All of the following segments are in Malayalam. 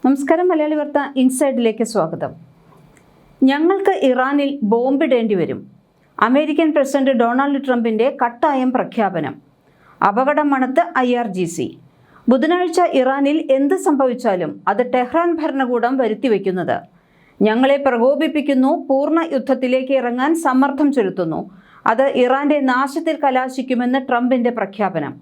നമസ്കാരം. മലയാളി വാർത്ത ഇൻസൈഡിലേക്ക് സ്വാഗതം. ഞങ്ങൾക്ക് ഇറാനിൽ ബോംബിടേണ്ടി വരും. അമേരിക്കൻ പ്രസിഡന്റ് ഡൊണാൾഡ് ട്രംപിന്റെ കട്ടായം പ്രഖ്യാപനം. അപകടം മണത്ത് IRGC. ബുധനാഴ്ച ഇറാനിൽ എന്ത് സംഭവിച്ചാലും അത് ടെഹ്റാൻ ഭരണകൂടം വരുത്തിവെക്കുന്നത്. ഞങ്ങളെ പ്രകോപിപ്പിക്കുന്നു, പൂർണ്ണ യുദ്ധത്തിലേക്ക് ഇറങ്ങാൻ സമ്മർദ്ദം ചെലുത്തുന്നു. അത് ഇറാന്റെ നാശത്തിൽ കലാശിക്കുമെന്ന് ട്രംപിന്റെ പ്രഖ്യാപനം.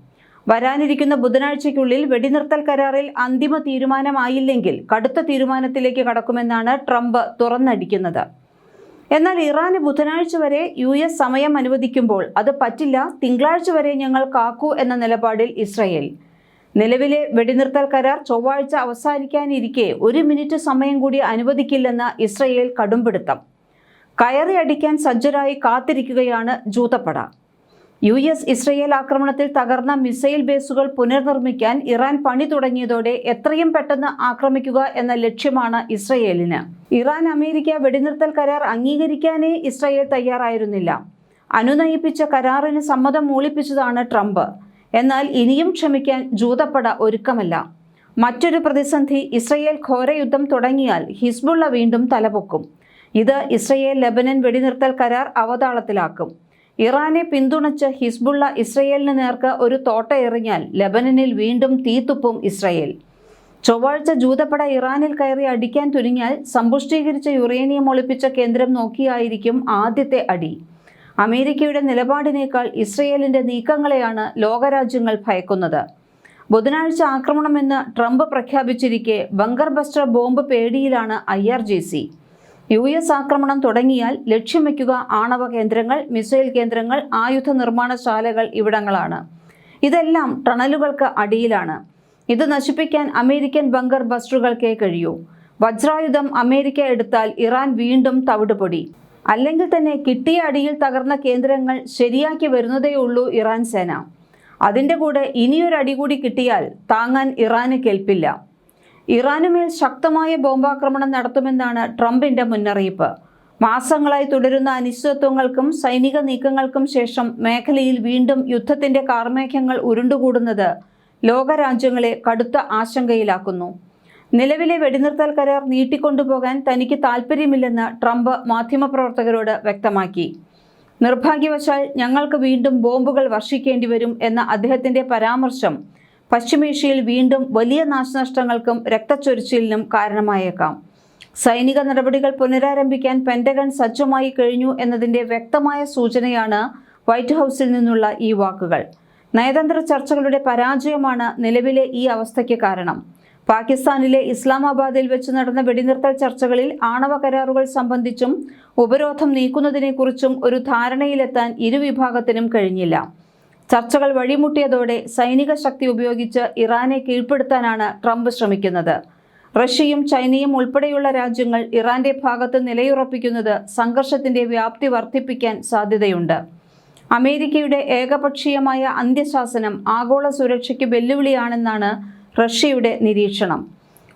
വരാനിരിക്കുന്ന ബുധനാഴ്ചയ്ക്കുള്ളിൽ വെടിനിർത്തൽ കരാറിൽ അന്തിമ തീരുമാനമായില്ലെങ്കിൽ കടുത്ത തീരുമാനത്തിലേക്ക് കടക്കുമെന്നാണ് ട്രംപ് തുറന്നടിക്കുന്നത്. എന്നാൽ ഇറാന് ബുധനാഴ്ച വരെ US സമയം അനുവദിക്കുമ്പോൾ അത് പറ്റില്ല, തിങ്കളാഴ്ച വരെ ഞങ്ങൾ കാക്കൂ എന്ന നിലപാടിൽ ഇസ്രയേൽ. നിലവിലെ വെടിനിർത്തൽ കരാർ ചൊവ്വാഴ്ച അവസാനിക്കാനിരിക്കെ 1 മിനിറ്റ് സമയം കൂടി അനുവദിക്കില്ലെന്ന് ഇസ്രയേൽ കടുംപിടുത്തം. കയറി അടിക്കാൻ സജ്ജരായി കാത്തിരിക്കുകയാണ് ജൂതപ്പട. US ഇസ്രയേൽ ആക്രമണത്തിൽ തകർന്ന മിസൈൽ ബേസുകൾ പുനർനിർമ്മിക്കാൻ ഇറാൻ പണി തുടങ്ങിയതോടെ എത്രയും പെട്ടെന്ന് ആക്രമിക്കുക എന്ന ലക്ഷ്യമാണ് ഇസ്രയേലിന്. ഇറാൻ അമേരിക്ക വെടിനിർത്തൽ കരാർ അംഗീകരിക്കാനേ ഇസ്രയേൽ തയ്യാറായിരുന്നില്ല. അനുനയിപ്പിച്ച കരാറിന് സമ്മതം മൂളിപ്പിച്ചതാണ് ട്രംപ്. എന്നാൽ ഇനിയും ക്ഷമിക്കാൻ ജൂതപ്പട ഒരുക്കമല്ല. മറ്റൊരു പ്രതിസന്ധി, ഇസ്രയേൽ ഘോരയുദ്ധം തുടങ്ങിയാൽ ഹിസ്ബുള്ള വീണ്ടും തലപൊക്കും. ഇത് ഇസ്രയേൽ ലെബനൻ വെടിനിർത്തൽ കരാർ അവതാളത്തിലാക്കും. ഇറാനെ പിന്തുണച്ച് ഹിസ്ബുള്ള ഇസ്രയേലിന് നേർക്ക് ഒരു തോട്ട എറിഞ്ഞാൽ ലെബനനിൽ വീണ്ടും തീത്തുപ്പും ഇസ്രയേൽ. ചൊവ്വാഴ്ച ജൂതപ്പട ഇറാനിൽ കയറി അടിക്കാൻ തുനിഞ്ഞാൽ സമ്പുഷ്ടീകരിച്ച യുറേനിയം ഒളിപ്പിച്ച കേന്ദ്രം നോക്കിയായിരിക്കും ആദ്യത്തെ അടി. അമേരിക്കയുടെ നിലപാടിനേക്കാൾ ഇസ്രയേലിന്റെ നീക്കങ്ങളെയാണ് ലോകരാജ്യങ്ങൾ ഭയക്കുന്നത്. ബുധനാഴ്ച ആക്രമണമെന്ന് ട്രംപ് പ്രഖ്യാപിച്ചിരിക്കെ ബങ്കർ ബസ്റ്റർ ബോംബ് പേടിയിലാണ് IRGC. US ആക്രമണം തുടങ്ങിയാൽ ലക്ഷ്യം വയ്ക്കുക ആണവ കേന്ദ്രങ്ങൾ, മിസൈൽ കേന്ദ്രങ്ങൾ, ആയുധ നിർമ്മാണശാലകൾ ഇവിടങ്ങളാണ്. ഇതെല്ലാം ടണലുകൾക്ക് അടിയിലാണ്. ഇത് നശിപ്പിക്കാൻ അമേരിക്കൻ ബങ്കർ ബസ്റ്ററുകൾക്കേ കഴിയൂ. വജ്രായുധം അമേരിക്ക എടുത്താൽ ഇറാൻ വീണ്ടും തവിടുപൊടി. അല്ലെങ്കിൽ തന്നെ കിട്ടിയ അടിയിൽ തകർന്ന കേന്ദ്രങ്ങൾ ശരിയാക്കി വരുന്നതേയുള്ളൂ ഇറാൻ സേന. അതിൻ്റെ കൂടെ ഇനിയൊരു അടി കൂടി കിട്ടിയാൽ താങ്ങാൻ ഇറാന് കേൾപ്പില്ല. ഇറാനുമേൽ ശക്തമായ ബോംബാക്രമണം നടത്തുമെന്നാണ് ട്രംപിന്റെ മുന്നറിയിപ്പ്. മാസങ്ങളായി തുടരുന്ന അനിശ്ചിതത്വങ്ങൾക്കും സൈനിക നീക്കങ്ങൾക്കും ശേഷം മേഖലയിൽ വീണ്ടും യുദ്ധത്തിന്റെ കാർമേഘങ്ങൾ ഉരുണ്ടുകൂടുന്നത് ലോകരാജ്യങ്ങളെ കടുത്ത ആശങ്കയിലാക്കുന്നു. നിലവിലെ വെടിനിർത്തൽ കരാർ നീട്ടിക്കൊണ്ടുപോകാൻ തനിക്ക് താൽപ്പര്യമില്ലെന്ന് ട്രംപ് മാധ്യമപ്രവർത്തകരോട് വ്യക്തമാക്കി. നിർഭാഗ്യവശാൽ ഞങ്ങൾക്ക് വീണ്ടും ബോംബുകൾ വർഷിക്കേണ്ടി വരും എന്ന അദ്ദേഹത്തിന്റെ പരാമർശം പശ്ചിമേഷ്യയിൽ വീണ്ടും വലിയ നാശനഷ്ടങ്ങൾക്കും രക്തച്ചൊരിച്ചിലിനും കാരണമായേക്കാം. സൈനിക നടപടികൾ പുനരാരംഭിക്കാൻ പെന്റഗൺ സജ്ജമായി കഴിഞ്ഞു എന്നതിന്റെ വ്യക്തമായ സൂചനയാണ് വൈറ്റ് ഹൗസിൽ നിന്നുള്ള ഈ വാക്കുകൾ. നയതന്ത്ര ചർച്ചകളുടെ പരാജയമാണ് നിലവിലെ ഈ അവസ്ഥയ്ക്ക് കാരണം. പാകിസ്ഥാനിലെ ഇസ്ലാമാബാദിൽ വെച്ച് നടന്ന വെടിനിർത്തൽ ചർച്ചകളിൽ ആണവ കരാറുകൾ സംബന്ധിച്ചും ഉപരോധം നീക്കുന്നതിനെക്കുറിച്ചും ഒരു ധാരണയിലെത്താൻ ഇരുവിഭാഗത്തിനും കഴിഞ്ഞില്ല. ചർച്ചകൾ വഴിമുട്ടിയതോടെ സൈനിക ശക്തി ഉപയോഗിച്ച് ഇറാനെ കീഴ്പ്പെടുത്താനാണ് ട്രംപ് ശ്രമിക്കുന്നത്. റഷ്യയും ചൈനയും ഉൾപ്പെടെയുള്ള രാജ്യങ്ങൾ ഇറാന്റെ ഭാഗത്ത് നിലയുറപ്പിക്കുന്നത് സംഘർഷത്തിന്റെ വ്യാപ്തി വർദ്ധിപ്പിക്കാൻ സാധ്യതയുണ്ട്. അമേരിക്കയുടെ ഏകപക്ഷീയമായ അന്ത്യശാസനം ആഗോള സുരക്ഷയ്ക്ക് വെല്ലുവിളിയാണെന്നാണ് റഷ്യയുടെ നിരീക്ഷണം.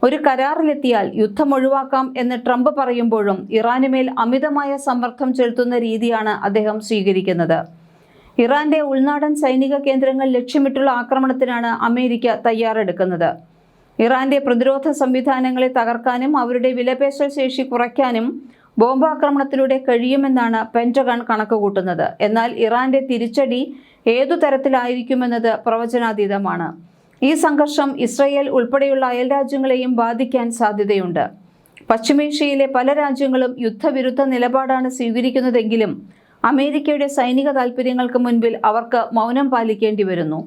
ഒരു കരാറിലെത്തിയാൽ യുദ്ധം ഒഴിവാക്കാം എന്ന് ട്രംപ് പറയുമ്പോഴും ഇറാനുമേൽ അമിതമായ സമ്മർദ്ദം ചെലുത്തുന്ന രീതിയാണ് അദ്ദേഹം സ്വീകരിക്കുന്നത്. ഇറാന്റെ ഉൾനാടൻ സൈനിക കേന്ദ്രങ്ങൾ ലക്ഷ്യമിട്ടുള്ള ആക്രമണത്തിനാണ് അമേരിക്ക തയ്യാറെടുക്കുന്നത്. ഇറാന്റെ പ്രതിരോധ സംവിധാനങ്ങളെ തകർക്കാനും അവരുടെ വിലപേശൽ ശേഷി കുറയ്ക്കാനും ബോംബാക്രമണത്തിലൂടെ കഴിയുമെന്നാണ് പെന്റഗൺ കണക്കുകൂട്ടുന്നത്. എന്നാൽ ഇറാന്റെ തിരിച്ചടി ഏതു തരത്തിലായിരിക്കുമെന്നത് പ്രവചനാതീതമാണ്. ഈ സംഘർഷം ഇസ്രയേൽ ഉൾപ്പെടെയുള്ള അയൽരാജ്യങ്ങളെയും ബാധിക്കാൻ സാധ്യതയുണ്ട്. പശ്ചിമേഷ്യയിലെ പല രാജ്യങ്ങളും യുദ്ധവിരുദ്ധ നിലപാടാണ് സ്വീകരിക്കുന്നതെങ്കിലും അമേരിക്കയുടെ സൈനിക താൽപ്പര്യങ്ങൾക്ക് മുൻപിൽ അവർക്ക് മൗനം പാലിക്കേണ്ടി വരുന്നു.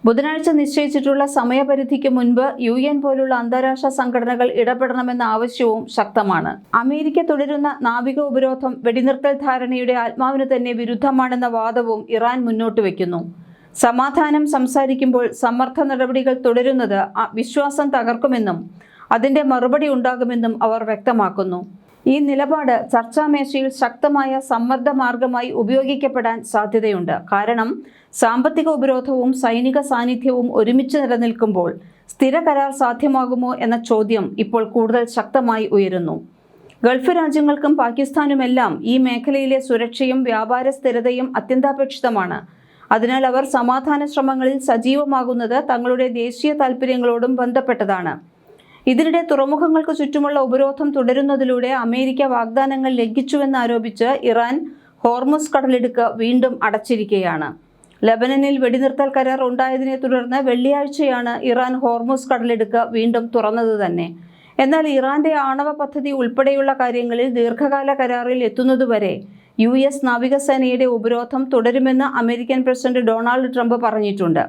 ബുധനാഴ്ച നിശ്ചയിച്ചിട്ടുള്ള സമയപരിധിക്ക് മുൻപ് UN പോലുള്ള അന്താരാഷ്ട്ര സംഘടനകൾ ഇടപെടണമെന്ന ആവശ്യവും ശക്തമാണ്. അമേരിക്ക തുടരുന്ന നാവിക ഉപരോധം വെടിനിർത്തൽ ധാരണയുടെ ആത്മാവിന് തന്നെ വിരുദ്ധമാണെന്ന വാദവും ഇറാൻ മുന്നോട്ട് വയ്ക്കുന്നു. സമാധാനം സംസാരിക്കുമ്പോൾ സമ്മർദ്ദ നടപടികൾ തുടരുന്നത് വിശ്വാസം തകർക്കുമെന്നും അതിന്റെ മറുപടി ഉണ്ടാകുമെന്നും അവർ വ്യക്തമാക്കുന്നു. ഈ നിലപാട് ചർച്ചാമേശയിൽ ശക്തമായ സമ്മർദ്ദ മാർഗമായി ഉപയോഗിക്കപ്പെടാൻ സാധ്യതയുണ്ട്. കാരണം സാമ്പത്തിക ഉപരോധവും സൈനിക സാന്നിധ്യവും ഒരുമിച്ച് നിലനിൽക്കുമ്പോൾ സ്ഥിര കരാർ സാധ്യമാകുമോ എന്ന ചോദ്യം ഇപ്പോൾ കൂടുതൽ ശക്തമായി ഉയരുന്നു. ഗൾഫ് രാജ്യങ്ങൾക്കും പാകിസ്ഥാനുമെല്ലാം ഈ മേഖലയിലെ സുരക്ഷയും വ്യാപാര സ്ഥിരതയും അത്യന്താപേക്ഷിതമാണ്. അതിനാൽ അവർ സമാധാന ശ്രമങ്ങളിൽ സജീവമാകുന്നത് തങ്ങളുടെ ദേശീയ താൽപ്പര്യങ്ങളോടും ബന്ധപ്പെട്ടതാണ്. ഇതിനിടെ തുറമുഖങ്ങൾക്ക് ചുറ്റുമുള്ള ഉപരോധം തുടരുന്നതിലൂടെ അമേരിക്ക വാഗ്ദാനങ്ങൾ ലംഘിച്ചുവെന്നാരോപിച്ച് ഇറാൻ ഹോർമുസ് കടലിടുക്ക് വീണ്ടും അടച്ചിരിക്കുകയാണ്. ലെബനനിൽ വെടിനിർത്തൽ കരാർ ഉണ്ടായതിനെ തുടർന്ന് വെള്ളിയാഴ്ചയാണ് ഇറാൻ ഹോർമുസ് കടലിടുക്ക് വീണ്ടും തുറന്നത് തന്നെ. എന്നാൽ ഇറാന്റെ ആണവ പദ്ധതി ഉൾപ്പെടെയുള്ള കാര്യങ്ങളിൽ ദീർഘകാല കരാറിൽ എത്തുന്നതുവരെ US നാവികസേനയുടെ ഉപരോധം തുടരുമെന്ന് അമേരിക്കൻ പ്രസിഡന്റ് ഡൊണാൾഡ് ട്രംപ് പറഞ്ഞിട്ടുണ്ട്.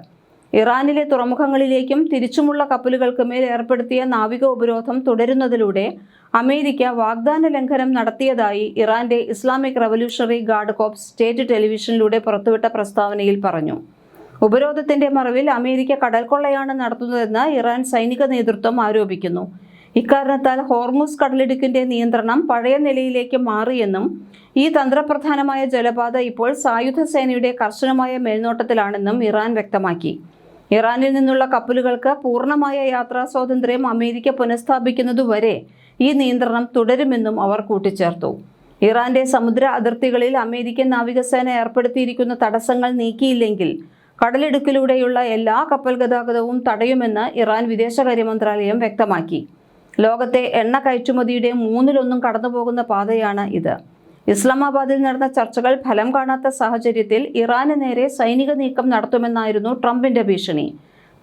ഇറാനിലെ തുറമുഖങ്ങളിലേക്കും തിരിച്ചുമുള്ള കപ്പലുകൾക്ക് മേൽ ഏർപ്പെടുത്തിയ നാവിക ഉപരോധം തുടരുന്നതിലൂടെ അമേരിക്ക വാഗ്ദാന ലംഘനം നടത്തിയതായി ഇറാന്റെ Islamic revolutionary guard corps state ടെലിവിഷനിലൂടെ പുറത്തുവിട്ട പ്രസ്താവനയിൽ പറഞ്ഞു. ഉപരോധത്തിന്റെ മറവിൽ അമേരിക്ക കടൽക്കൊള്ളയാണ് നടത്തുന്നതെന്ന് ഇറാൻ സൈനിക നേതൃത്വം ആരോപിക്കുന്നു. ഇക്കാരണത്താൽ ഹോർമുസ് കടലിടുക്കിന്റെ നിയന്ത്രണം പഴയ നിലയിലേക്ക് മാറിയെന്നും ഈ തന്ത്രപ്രധാനമായ ജലപാത ഇപ്പോൾ സായുധ സേനയുടെ കർശനമായ മേൽനോട്ടത്തിലാണെന്നും ഇറാൻ വ്യക്തമാക്കി. ഇറാനിൽ നിന്നുള്ള കപ്പലുകൾക്ക് പൂർണ്ണമായ യാത്രാ സ്വാതന്ത്ര്യം അമേരിക്ക പുനഃസ്ഥാപിക്കുന്നതുവരെ ഈ നിയന്ത്രണം തുടരുമെന്നും അവർ കൂട്ടിച്ചേർത്തു. ഇറാന്റെ സമുദ്ര അതിർത്തികളിൽ അമേരിക്കൻ നാവികസേന ഏർപ്പെടുത്തിയിരിക്കുന്ന തടസ്സങ്ങൾ നീക്കിയില്ലെങ്കിൽ കടലിടുക്കിലൂടെയുള്ള എല്ലാ കപ്പൽ ഗതാഗതവും തടയുമെന്ന് ഇറാൻ വിദേശകാര്യ മന്ത്രാലയം വ്യക്തമാക്കി. ലോകത്തെ എണ്ണ കയറ്റുമതിയുടെ 1/3 കടന്നുപോകുന്ന പാതയാണ് ഇത്. ഇസ്ലാമാബാദിൽ നടന്ന ചർച്ചകൾ ഫലം കാണാത്ത സാഹചര്യത്തിൽ ഇറാന് നേരെ സൈനിക നീക്കം നടത്തുമെന്നായിരുന്നു ട്രംപിന്റെ ഭീഷണി.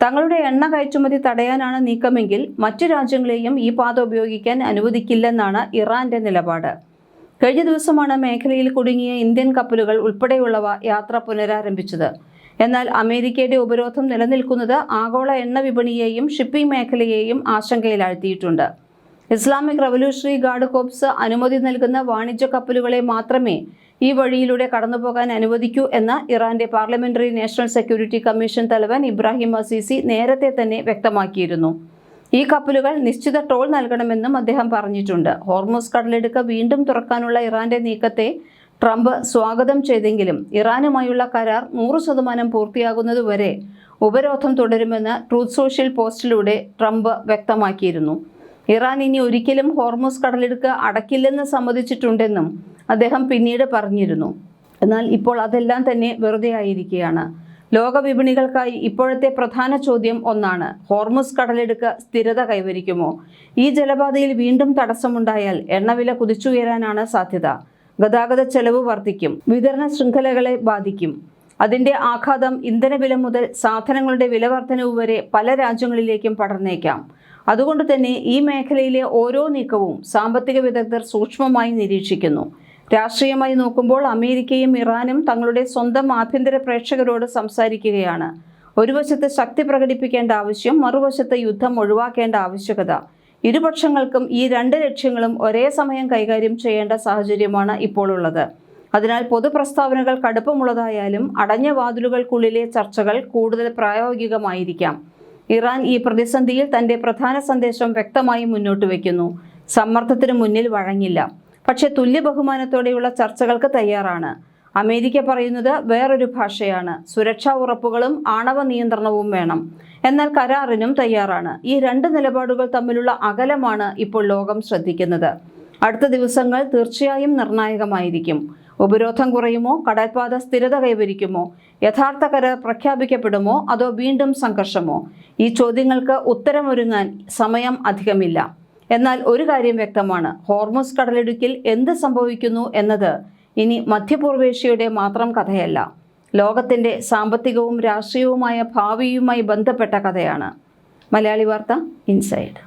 തങ്ങളുടെ എണ്ണ കയറ്റുമതി തടയാനാണ് നീക്കമെങ്കിൽ മറ്റു രാജ്യങ്ങളെയും ഈ പാത ഉപയോഗിക്കാൻ അനുവദിക്കില്ലെന്നാണ് ഇറാന്റെ നിലപാട്. കഴിഞ്ഞ ദിവസമാണ് മേഖലയിൽ കുടുങ്ങിയ ഇന്ത്യൻ കപ്പലുകൾ ഉൾപ്പെടെയുള്ളവ യാത്ര പുനരാരംഭിച്ചത്. എന്നാൽ അമേരിക്കയുടെ ഉപരോധം നിലനിൽക്കുന്നത് ആഗോള എണ്ണ വിപണിയെയും ഷിപ്പിംഗ് മേഖലയെയും ആശങ്കയിലാഴ്ത്തിയിട്ടുണ്ട്. ഇസ്ലാമിക് റവല്യൂഷണറി ഗാർഡ് കോർപ്സ് അനുമതി നൽകുന്ന വാണിജ്യ കപ്പലുകളെ മാത്രമേ ഈ വഴിയിലൂടെ കടന്നുപോകാൻ അനുവദിക്കൂ എന്ന് ഇറാന്റെ പാർലമെന്ററി നാഷണൽ സെക്യൂരിറ്റി കമ്മീഷൻ തലവൻ ഇബ്രാഹിം അസീസി നേരത്തെ തന്നെ വ്യക്തമാക്കിയിരുന്നു. ഈ കപ്പലുകൾ നിശ്ചിത ടോൾ നൽകണമെന്നും അദ്ദേഹം പറഞ്ഞിട്ടുണ്ട്. ഹോർമുസ് കടലിടുക്ക് വീണ്ടും തുറക്കാനുള്ള ഇറാന്റെ നീക്കത്തെ ട്രംപ് സ്വാഗതം ചെയ്തെങ്കിലും ഇറാനുമായുള്ള കരാർ 100% പൂർത്തിയാകുന്നതുവരെ ഉപരോധം തുടരുമെന്ന് ട്രൂത്ത് സോഷ്യൽ പോസ്റ്റിലൂടെ ട്രംപ് വ്യക്തമാക്കിയിരുന്നു. ഇറാൻ ഇനി ഒരിക്കലും ഹോർമുസ് കടലിടുക്ക് അടക്കില്ലെന്ന് സമ്മതിച്ചിട്ടുണ്ടെന്നും അദ്ദേഹം പിന്നീട് പറഞ്ഞിരുന്നു. എന്നാൽ ഇപ്പോൾ അതെല്ലാം തന്നെ വെറുതെ ആയിരിക്കുകയാണ്. ലോക വിപണികൾക്കായി ഇപ്പോഴത്തെ പ്രധാന ചോദ്യം ഒന്നാണ്: ഹോർമുസ് കടലിടുക്ക് സ്ഥിരത കൈവരിക്കുമോ? ഈ ജലപാതയിൽ വീണ്ടും തടസ്സമുണ്ടായാൽ എണ്ണവില കുതിച്ചുയരാനാണ് സാധ്യത. ഗതാഗത ചെലവ് വർദ്ധിക്കും, വിതരണ ശൃംഖലകളെ ബാധിക്കും. അതിന്റെ ആഘാതം ഇന്ധനവില മുതൽ സാധനങ്ങളുടെ വില വർധനവ് വരെ പല രാജ്യങ്ങളിലേക്കും പടർന്നേക്കാം. അതുകൊണ്ട് തന്നെ ഈ മേഖലയിലെ ഓരോ നീക്കവും സാമ്പത്തിക വിദഗ്ധർ സൂക്ഷ്മമായി നിരീക്ഷിക്കുന്നു. രാഷ്ട്രീയമായി നോക്കുമ്പോൾ അമേരിക്കയും ഇറാനും തങ്ങളുടെ സ്വന്തം ആഭ്യന്തര പ്രേക്ഷകരോട് സംസാരിക്കുകയാണ്. ഒരു വശത്ത് ശക്തി പ്രകടിപ്പിക്കേണ്ട ആവശ്യം, മറുവശത്ത് യുദ്ധം ഒഴിവാക്കേണ്ട ആവശ്യകത. ഇരുപക്ഷങ്ങൾക്കും ഈ 2 ലക്ഷ്യങ്ങളും ഒരേ സമയം കൈകാര്യം ചെയ്യേണ്ട സാഹചര്യമാണ് ഇപ്പോൾ ഉള്ളത്. അതിനാൽ പൊതുപ്രസ്താവനകൾ കടുപ്പമുള്ളതായാലും അടഞ്ഞ വാതിലുകൾക്കുള്ളിലെ ചർച്ചകൾ കൂടുതൽ പ്രായോഗികമായിരിക്കാം. ഇറാൻ ഈ പ്രതിസന്ധിയിൽ തന്റെ പ്രധാന സന്ദേശം വ്യക്തമായി മുന്നോട്ട് വയ്ക്കുന്നു. സമ്മർദ്ദത്തിന് മുന്നിൽ വഴങ്ങില്ല, പക്ഷേ തുല്യ ബഹുമാനത്തോടെയുള്ള ചർച്ചകൾക്ക് തയ്യാറാണ്. അമേരിക്ക പറയുന്നത് വേറൊരു ഭാഷയാണ്. സുരക്ഷാ ഉറപ്പുകളും ആണവ നിയന്ത്രണവും വേണം. എന്നാൽ കരാറിനും തയ്യാറാണ്. ഈ 2 നിലപാടുകൾ തമ്മിലുള്ള അകലമാണ് ഇപ്പോൾ ലോകം ശ്രദ്ധിക്കുന്നത്. അടുത്ത ദിവസങ്ങൾ തീർച്ചയായും നിർണായകമായിരിക്കും. ഉപരോധം കുറയുമോ? കടൽപാത സ്ഥിരത കൈവരിക്കുമോ? യഥാർത്ഥ കരാർ പ്രഖ്യാപിക്കപ്പെടുമോ? അതോ വീണ്ടും സംഘർഷമോ? ഈ ചോദ്യങ്ങൾക്ക് ഉത്തരമൊരുങ്ങാൻ സമയം അധികമില്ല. എന്നാൽ ഒരു കാര്യം വ്യക്തമാണ്: ഹോർമുസ് കടലിടുക്കിൽ എന്ത് സംഭവിക്കുന്നു എന്നത് ഇനി മധ്യപൂർവേഷ്യയുടെ മാത്രം കഥയല്ല, ലോകത്തിന്റെ സാമ്പത്തികവും രാഷ്ട്രീയവുമായ ഭാവിയുമായി ബന്ധപ്പെട്ട കഥയാണ്. മലയാളി വാർത്ത ഇൻസൈഡ്.